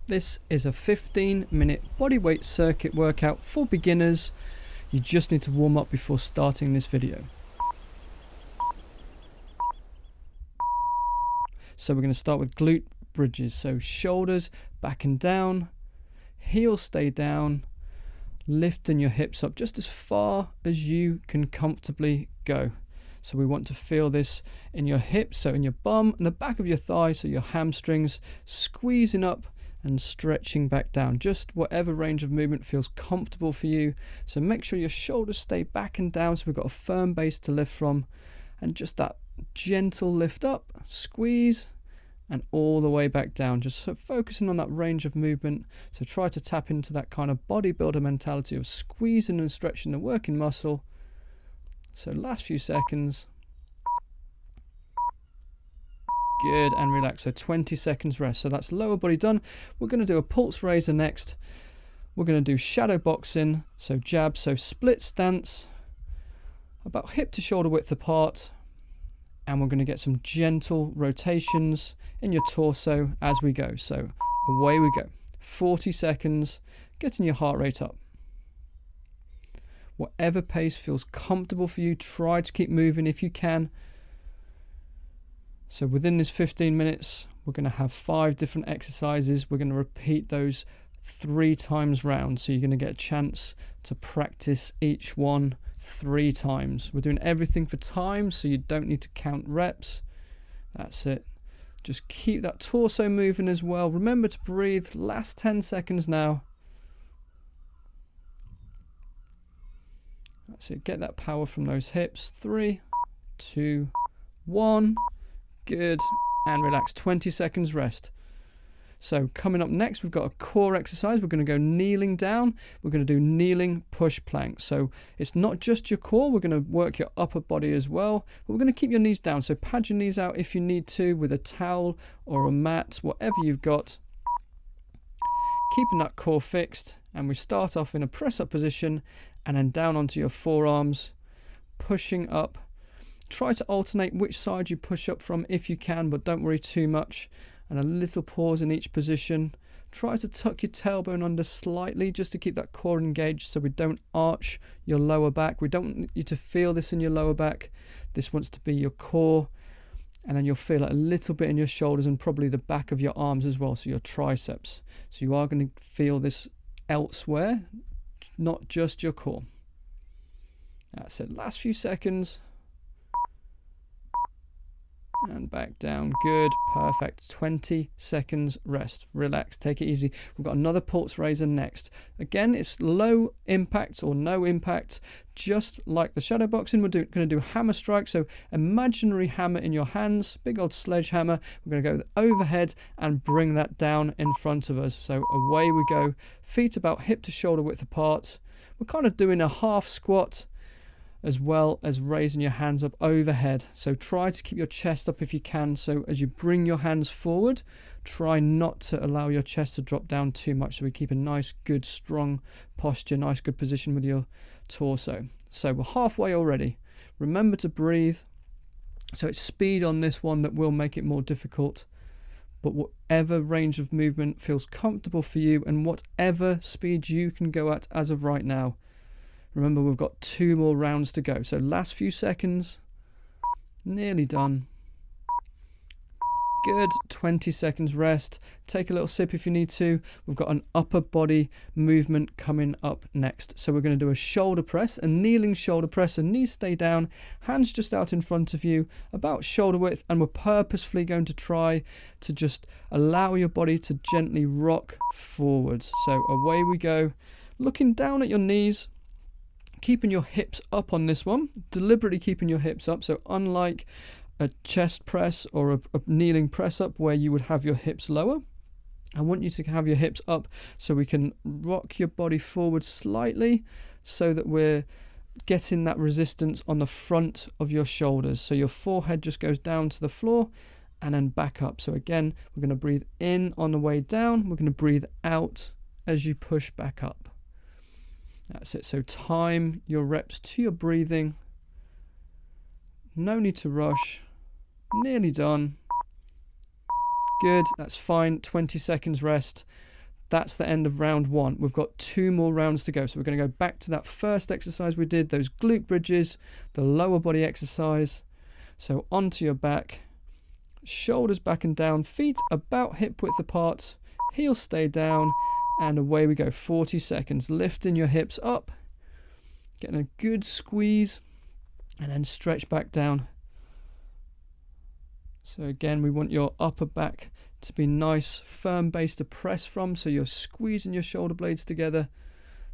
This is a 15-minute bodyweight circuit workout for beginners. You just need to warm up before starting this video. So we're going to start with glute bridges. So shoulders back and down, heels stay down, lifting your hips up just as far as you can comfortably go. So we want to feel this in your hips, so in your bum and the back of your thigh, so your hamstrings squeezing up and stretching back down. Just whatever range of movement feels comfortable for you. So make sure your shoulders stay back and down so we've got a firm base to lift from, and just that gentle lift up, squeeze, and all the way back down. Just focusing on that range of movement. So try to tap into that kind of bodybuilder mentality of squeezing and stretching the working muscle. So last few seconds. Good, and relax. So 20 seconds rest. So that's lower body done. We're going to do a pulse raiser next. We're going to do shadow boxing. So jab, so split stance, about hip to shoulder width apart. And we're going to get some gentle rotations in your torso as we go. So away we go. 40 seconds, getting your heart rate up. Whatever pace feels comfortable for you, try to keep moving if you can. So within this 15 minutes, we're going to have 5 different exercises. We're going to repeat those 3 times round. So you're going to get a chance to practice each one 3 times. We're doing everything for time, so you don't need to count reps. That's it. Just keep that torso moving as well. Remember to breathe. Last 10 seconds now. That's it. Get that power from those hips. 3, 2, 1. Good. And relax. 20 seconds rest. So coming up next, we've got a core exercise. We're going to go kneeling down. We're going to do kneeling push plank. So it's not just your core. We're going to work your upper body as well. But we're going to keep your knees down. So pad your knees out if you need to with a towel or a mat, whatever you've got. Keeping that core fixed. And we start off in a press up position and then down onto your forearms, pushing up. Try to alternate which side you push up from if you can, but don't worry too much. And a little pause in each position. Try to tuck your tailbone under slightly just to keep that core engaged so we don't arch your lower back. We don't want you to feel this in your lower back. This wants to be your core. And then you'll feel it a little bit in your shoulders and probably the back of your arms as well, so your triceps. So you are going to feel this elsewhere, not just your core. That's it. Last few seconds. And back down. Good. Perfect. 20 seconds rest. Relax. Take it easy. We've got another pulse raiser next. Again, it's low impact or no impact. Just like the shadow boxing, we're going to do hammer strike. So imaginary hammer in your hands. Big old sledgehammer. We're going to go overhead and bring that down in front of us. So away we go. Feet about hip to shoulder width apart. We're kind of doing a half squat, as well as raising your hands up overhead. So try to keep your chest up if you can. So as you bring your hands forward, try not to allow your chest to drop down too much. So we keep a nice, good, strong posture, nice, good position with your torso. So we're halfway already. Remember to breathe. So it's speed on this one that will make it more difficult. But whatever range of movement feels comfortable for you and whatever speed you can go at as of right now. Remember, we've got 2 more rounds to go. So last few seconds. Nearly done. Good. 20 seconds rest. Take a little sip if you need to. We've got an upper body movement coming up next. So we're going to do a shoulder press, a kneeling shoulder press, and knees stay down, hands just out in front of you, about shoulder width, and we're purposefully going to try to just allow your body to gently rock forwards. So away we go. Looking down at your knees. Keeping your hips up on this one, deliberately keeping your hips up. So unlike a chest press or a kneeling press up where you would have your hips lower, I want you to have your hips up so we can rock your body forward slightly so that we're getting that resistance on the front of your shoulders. So your forehead just goes down to the floor and then back up. So again, we're going to breathe in on the way down. We're going to breathe out as you push back up. That's it. So time your reps to your breathing. No need to rush. Nearly done. Good. That's fine. 20 seconds rest. that's the end of round 1. We've got 2 more rounds to go. So we're going to go back to that first exercise we did, those glute bridges, the lower body exercise. So onto your back, shoulders back and down, feet about hip width apart, heels stay down, and away we go. 40 seconds. Lifting your hips up, getting a good squeeze, and then stretch back down. So again, we want your upper back to be nice, firm base to press from, so you're squeezing your shoulder blades together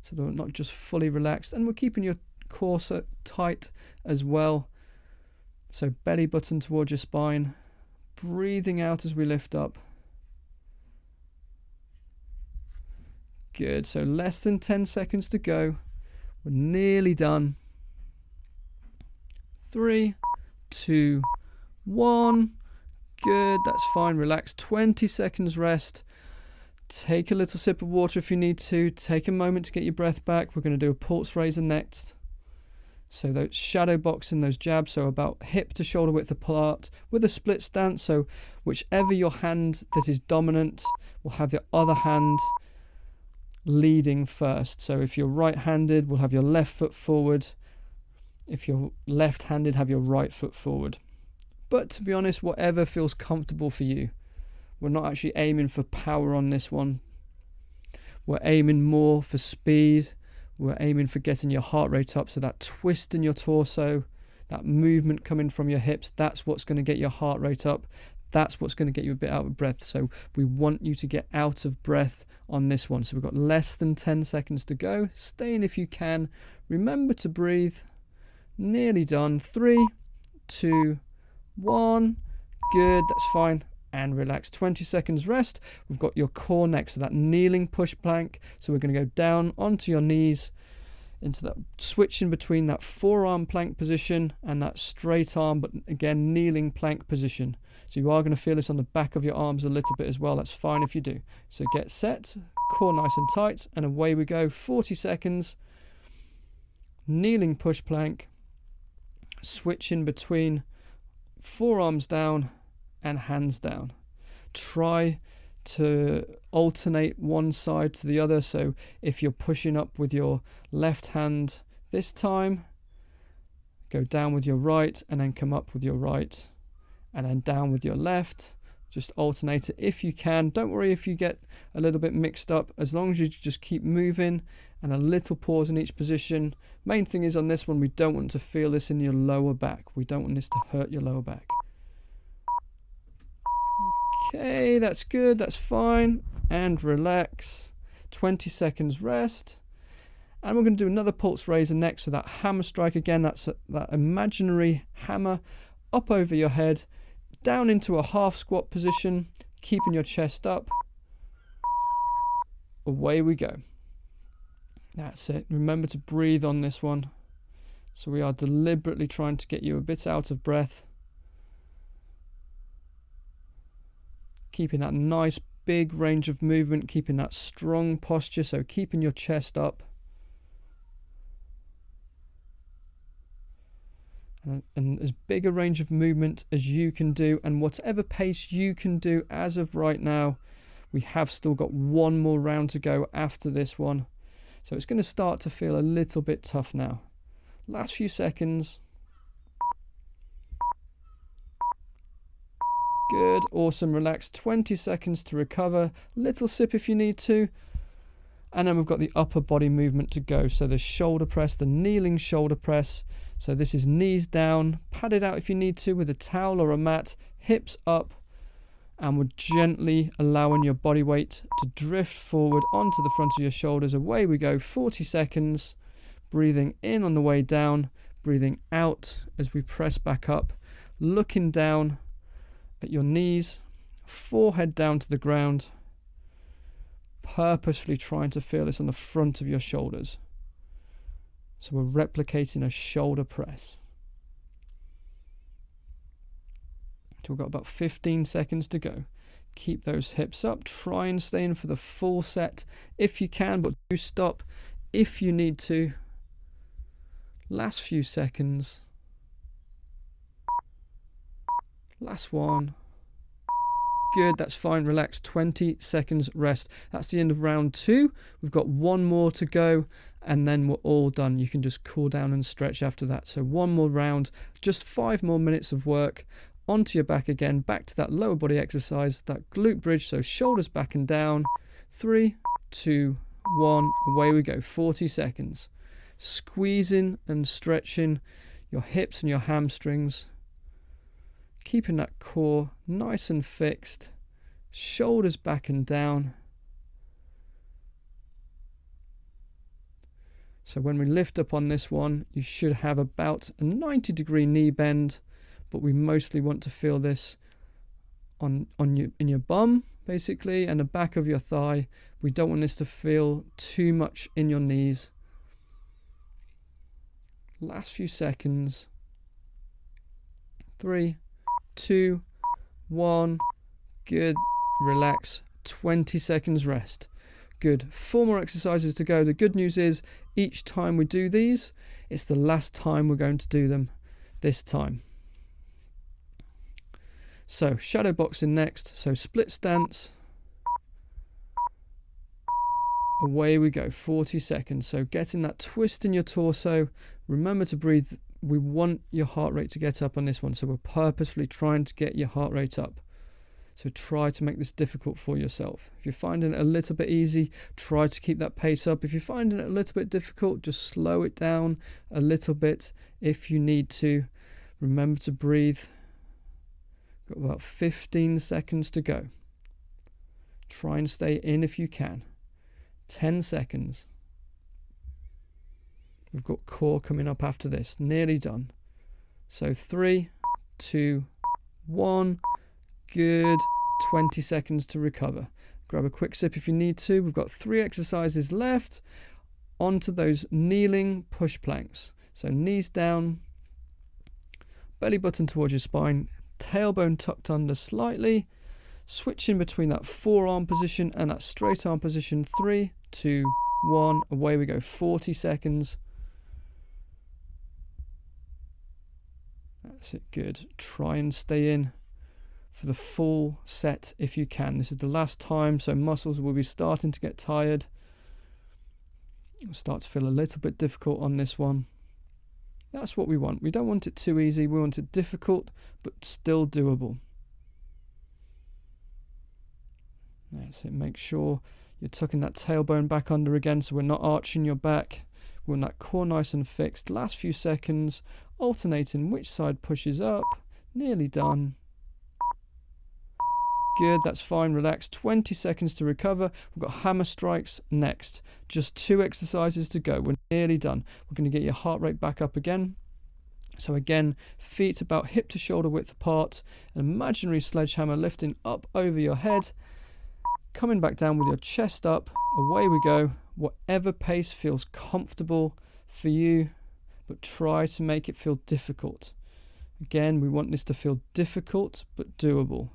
so they're not just fully relaxed, and we're keeping your core tight as well. So belly button towards your spine, breathing out as we lift up. Good. So less than 10 seconds to go. We're nearly done. 3, 2, 1. Good, that's fine. Relax. 20 seconds rest. Take a little sip of water if you need to. Take a moment to get your breath back. We're going to do a pulse raiser next. So those shadow boxing, those jabs, so about hip to shoulder width apart with a split stance. So whichever your hand that is dominant will have the other hand leading first. So if you're right-handed, we'll have your left foot forward. If you're left-handed, have your right foot forward. But to be honest, whatever feels comfortable for you. We're not actually aiming for power on this one. We're aiming more for speed. We're aiming for getting your heart rate up. So that twist in your torso, that movement coming from your hips, that's what's going to get your heart rate up. That's what's going to get you a bit out of breath. So we want you to get out of breath on this one. So we've got less than 10 seconds to go. Stay in if you can. Remember to breathe. Nearly done. 3, 2, 1. Good, that's fine. And relax. 20 seconds rest. We've got your core next, so that kneeling push plank. So we're going to go down onto your knees into that, switching between that forearm plank position and that straight arm, but again kneeling plank position. So you are going to feel this on the back of your arms a little bit as well. That's fine if you do. So get set, core nice and tight, and away we go. 40 seconds. Kneeling push plank, switching between forearms down and hands down. Try to alternate one side to the other. So if you're pushing up with your left hand this time, go down with your right and then come up with your right and then down with your left. Just alternate it if you can. Don't worry if you get a little bit mixed up, as long as you just keep moving and a little pause in each position. Main thing is on this one, we don't want to feel this in your lower back. We don't want this to hurt your lower back. Okay, that's good, that's fine. And relax. 20 seconds rest. And we're going to do another pulse raiser next. So that hammer strike again, that's that imaginary hammer up over your head, down into a half squat position, keeping your chest up. Away we go. That's it. Remember to breathe on this one. So we are deliberately trying to get you a bit out of breath. Keeping that nice big range of movement, keeping that strong posture, so keeping your chest up. And as big a range of movement as you can do, and whatever pace you can do as of right now. We have still got one more round to go after this one. So it's going to start to feel a little bit tough now. Last few seconds. Good, awesome, relax. 20 seconds to recover. Little sip if you need to. And then we've got the upper body movement to go. So the shoulder press, the kneeling shoulder press. So this is knees down, pad it out if you need to with a towel or a mat, hips up, and we're gently allowing your body weight to drift forward onto the front of your shoulders. Away we go, 40 seconds. Breathing in on the way down, breathing out as we press back up, looking down at your knees, forehead down to the ground, purposefully trying to feel this on the front of your shoulders. So we're replicating a shoulder press. So we've got about 15 seconds to go. Keep those hips up. Try and stay in for the full set if you can, but do stop if you need to. Last few seconds. Last one. Good, that's fine. Relax. 20 seconds rest. That's the end of round 2. We've got one more to go, and then we're all done. You can just cool down and stretch after that. So one more round, just 5 more minutes of work. Onto your back again, back to that lower body exercise, that glute bridge. So shoulders back and down. 3, 2, 1. Away we go. 40 seconds. Squeezing and stretching your hips and your hamstrings. Keeping that core nice and fixed, shoulders back and down. So when we lift up on this one, you should have about a 90-degree knee bend, but we mostly want to feel this in your bum, basically, and the back of your thigh. We don't want this to feel too much in your knees. Last few seconds. 3, 2, 1. Good. Relax. 20 seconds rest. Good. 4 more exercises to go. The good news is each time we do these, it's the last time we're going to do them this time. So shadow boxing next. So split stance. Away we go. 40 seconds. So getting that twist in your torso. Remember to breathe. We want your heart rate to get up on this one, so we're purposefully trying to get your heart rate up. So try to make this difficult for yourself. If you're finding it a little bit easy, try to keep that pace up. If you're finding it a little bit difficult, just slow it down a little bit if you need to. Remember to breathe. Got about 15 seconds to go. Try and stay in if you can. 10 seconds. We've got core coming up after this. Nearly done. So 3, 2, 1. Good. 20 seconds to recover. Grab a quick sip if you need to. We've got 3 exercises left. Onto those kneeling push planks. So knees down. Belly button towards your spine. Tailbone tucked under slightly. Switching between that forearm position and that straight arm position. 3, 2, 1. Away we go. 40 seconds. That's it, good. Try and stay in for the full set if you can. This is the last time, so muscles will be starting to get tired. It'll start to feel a little bit difficult on this one. That's what we want. We don't want it too easy. We want it difficult, but still doable. That's it. Make sure you're tucking that tailbone back under again, so we're not arching your back. We want that core nice and fixed. Last few seconds. Alternating which side pushes up. Nearly done. Good, that's fine. Relax. 20 seconds to recover. We've got hammer strikes next. Just 2 exercises to go. We're nearly done. We're going to get your heart rate back up again. So again, feet about hip to shoulder width apart. An imaginary sledgehammer lifting up over your head. Coming back down with your chest up. Away we go. Whatever pace feels comfortable for you, but try to make it feel difficult. Again, we want this to feel difficult but doable.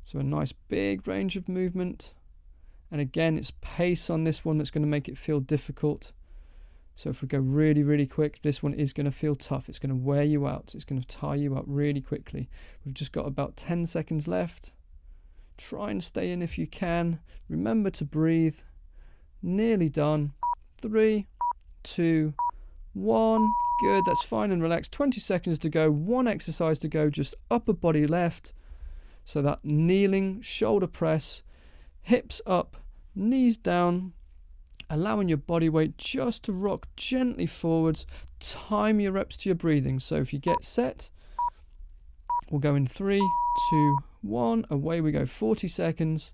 So a nice big range of movement. And again, it's pace on this one that's going to make it feel difficult. So if we go really, really quick, this one is going to feel tough. It's going to wear you out. It's going to tie you up really quickly. We've just got about 10 seconds left. Try and stay in if you can. Remember to breathe. Nearly done. 3, 2, 1. Good, that's fine and relaxed. 20 seconds to go. 1 exercise to go. Just upper body left. So that kneeling shoulder press. Hips up, knees down. Allowing your body weight just to rock gently forwards. Time your reps to your breathing. So if you get set, we'll go in 3, 2, 1. Away we go. 40 seconds.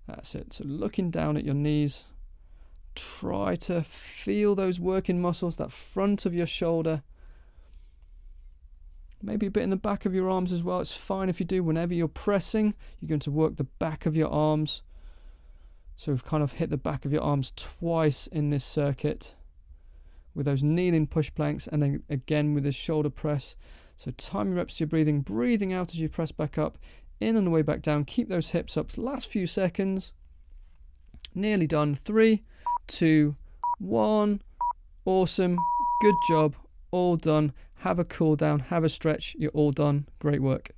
That's it. So looking down at your knees. Try to feel those working muscles, that front of your shoulder. Maybe a bit in the back of your arms as well. It's fine if you do. Whenever you're pressing, you're going to work the back of your arms. So we've kind of hit the back of your arms twice in this circuit with those kneeling push planks, and then again with this shoulder press. So time your reps to your breathing, breathing out as you press back up, in and the way back down. Keep those hips up. Last few seconds. Nearly done. 3, 2, 1. Awesome. Good job. All done. Have a cool down, have a stretch. You're all done. Great work.